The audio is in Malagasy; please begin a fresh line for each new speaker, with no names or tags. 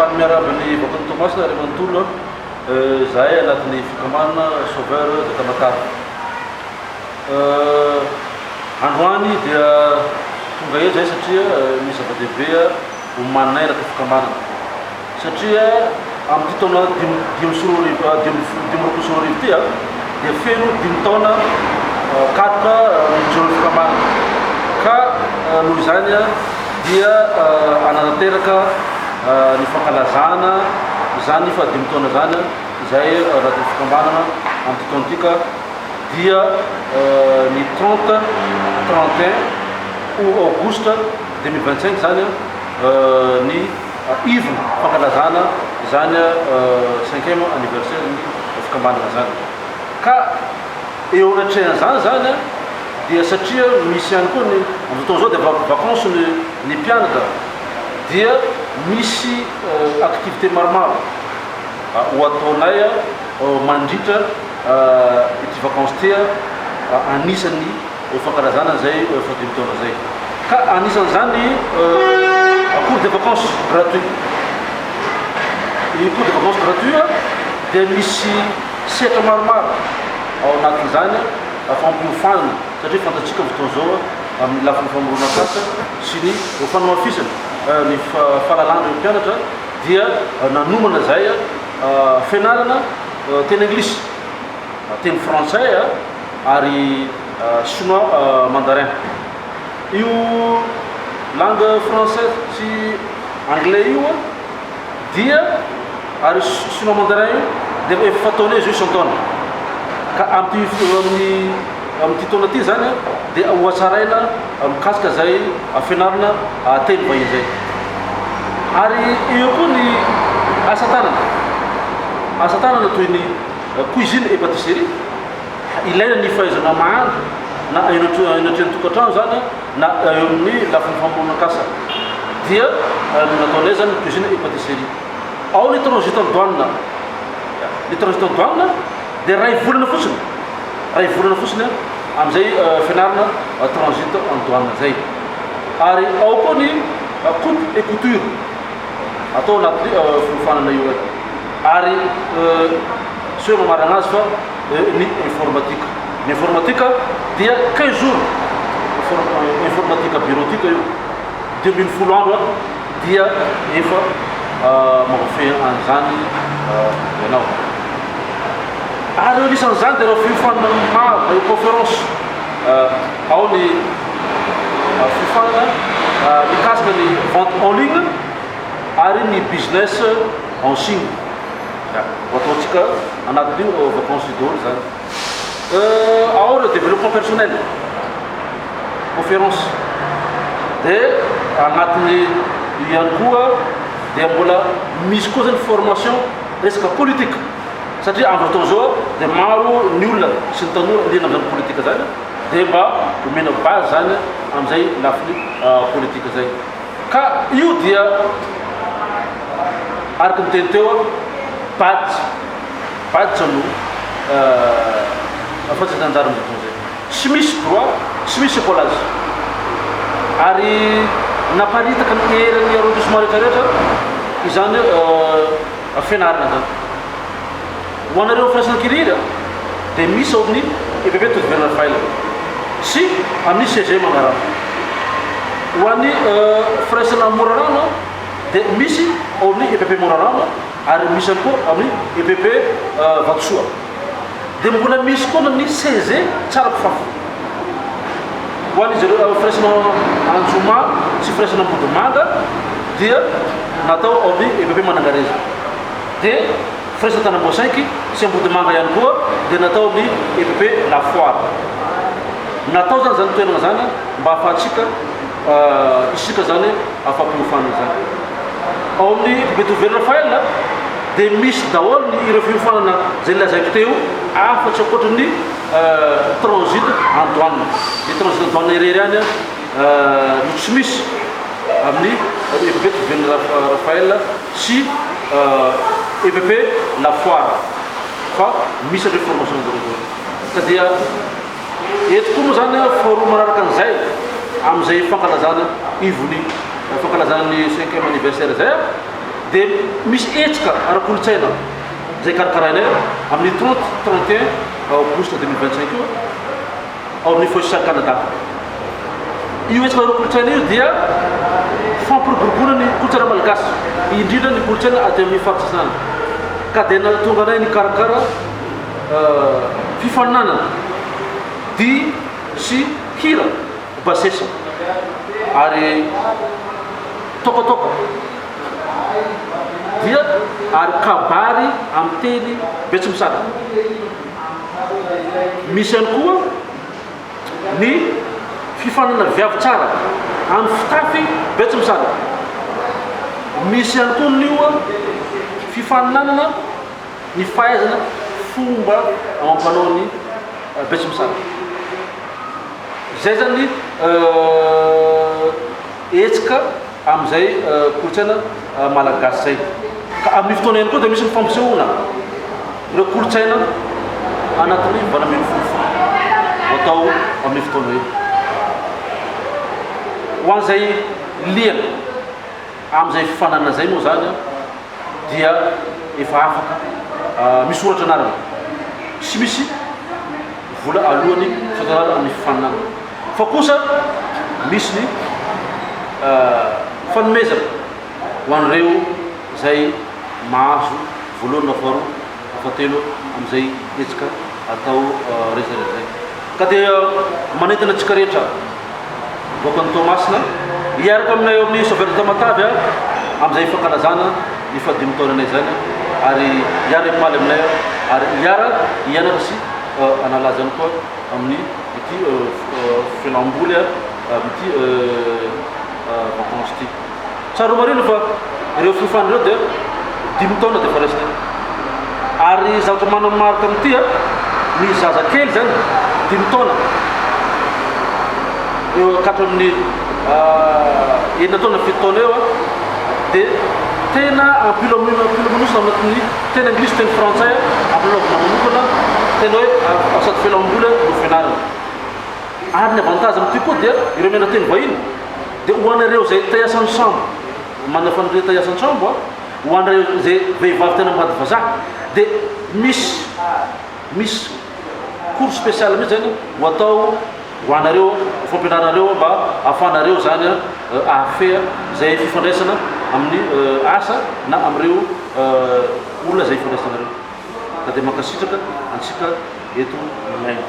faly miarabany bakony Tomasina ary manontolo zahay anatin'ny fikamanana sauveur de Tamatave. Androany dia tonga eo zay satria misy zava-dehibe omanay anaty fikamanana satria amin'ny taona dimy sy roa arivo ty dia feno 5 taona katoka mijoro fikamanana ka noho izany dia anatanteraka ny fankalazana zany fa 5 taona zany zay anaty fikambanana amin'ny taontika dia ny 30 31 août 2025 zany ny ivony fankalazana zany 5e anniversaire ny fikambanana zany ka eo anatrehana zany dia satria misy ihany koa ny amin'ny fotoana zao dia vacances ny mpianaka dia misy activité maromaro ho ataonay mandritra ity vacances ty anisany fankalazana zay fa 5 taona zay ka anisan'izany cours de vacances gratuit. Cours de vacances gratuit dia misy sehatra maromaro ao anatin'izany fampiofanana satria fantatsika fotoana zao amin'ny lafiny famorona-kasa sy ny fanomafisana ny fahalalana ny mpianatra dia nanomana zay fianarana teny anglisy teny français ary chinois mandarin. Io langue française sy anglais io dia ary chinois mandarin io dia efa fataonay izy io isan-taona ka amin'ny taona ty zany dia hoatsaraina mikasika zay fianarana teny vahiny zay ary eo koa ny asa tanana toy ny cuisine et pâtisserie ilaina ny fahaizana mahandro na enatreny tokantrano zany na eo amin'ny lafiny famorona-kasa dia nataonay zany cuisine et pâtisserie. Ao ny transit en douane dia ray volana fotsiny amin'izay fianarana transit en douane zay ary ao koa ny coupe et couture atao anaty fiofanana io ary sy hoe mamarana azy fa ny informatique dia 15 jours informatique bureautique io 2010 andro dia efa magnafe an'izany ianao ary anisan'izany dia raha fiofanana maro conférence ao ny fiofanana mikasika ny vente en ligne ary ny business en signe ataontsika anatin'io vacances daholo zany. Ao le développement personnel conférence dia agnatiny ihany koa dia mbola misy koa zany formation resaka politique satria amin'ny fotoana zao dia maro ny olona sy ny tanora liana amin'izany politika zany dia mba omena base zany amin'izay lafiny politika zay ka io dia araky miteny teo badge no afatsika anjara amin'izay fotoana zay sy misy droit sy misy écolage ary naparitaka ny eran'ny arrondissement rehetrarehetra izany fianarana zany ho anareo firaisana kiriry dia misy ao amin'ny EPP Totovera Rafael sy amin'ny CG Mangarano. Ho an'ny firaisana Morarano dia misy ao amin'ny EPP Morarano ary misy ihany koa amin'ny EPP Vatosoa dia mbola misy koa ny CG Tsarapofafo. Ho an'izy ireo firaisana Anjoma sy firaisana Ambodimanga dia natao ao amin'ny EPP Manangareza dia firaisana Tanamboasainky sy Ambodimanga ihany koa dia natao amin'ny EPP Lafoire. Natao zany toerana zany mba ahafahantsika isika zany afampiofanana zany ao amin'ny EPP Totovera Rafael dia misy daholo ny ireo fiofanana zay lazaiko teo afatsy ankoatran'ny transit en douane. Ny transit en douane irery any no tsy misy amin'ny EPP Totovera Rafael sy EPP Lafoire fa misy ireo formation zareo ka dia eto koa moa zany faharoa manaraka an'izay amin'izay fankalazana ivony fankalazana ny 5e anniversaire zay dia misy etsika ara-kolotsaina zay karakarainay amin'ny 30-31 aogosta 2025 io ao amin'ny fosisan'ny Canada. Io etsika ara-kolotsaina io dia fampiroboroboana ny kolotsaina malagasy, indrindra ny kolotsaina aty amin'ny faritra Tsinanana. Ka dia nahatonga anay nikarakara fifaninanana dia sy hira basesa ary tokotoka dia ary kabary amin'ny teny Betsimisaraka. Misy ihany koa ny fifaninana viavy tsara amin'ny fitafy Betsimisaraka. Misy ihany koa nio fifaninanana ny fahaizana fomba amampanao ny Betsimisaraka. Zay zany etsika amin'izay kolotsaina malagasy zay. Ka amin'ny fotoana ihany koa dia misy ny fampisehoana ireo kolotsaina anatin'ny valamely fofo atao amin'ny fotoana io. Ho an'izay liana amin'izay fifananana zay moa zany dia efa afaka misoratra anarana sy misy vola alohany fitondrana amin'ny fifaninana. Fa kosa misy ny fanomezana ho an'ireo zay mahazo voalohany na faharoa na fahatelo amin'izay etsika atao rehetrarehetra zay. Ka dia manentana antsika rehetra voakan'ny Tomasina hiaraka aminay eo amin'ny Sauveur Matavy amin'izay fankalazana ny fahadimy taonanay zany ary hiara ipaly aminay ary hianatra sy analazany koa amin'ny ity fialamboly amin'ity vacances ty. Tsara marina fa ireo fifanireo dia 5 taona dia fa raisina. Ary zavatra manamarika amin'ity ny zazakely zany 5 taona eo akatro amin'ny 9 taona 7 taona eo dia tena ampilomonosina anatin'ny tena anglisy teny frantsay ampilaovana manokana tena hoe asady fialamboly no fianarana. Ary ny avantage amin'ity koa dia ireo miana teny vahiny dia ho anareo zay taiasan'ny sambo manana fanondria taiasan'ny sambo ho anareo zay vehivavy tena mady vazaha dia misy cours spécial mihitsy zany ho atao ho anareo fampianarareo mba ahafahanareo zany ahafeha zay fifandraisana amin'ny asa na amin'ireo olona zay fifandraisanareo. Ka dia mankasitraka antsika eto Maina.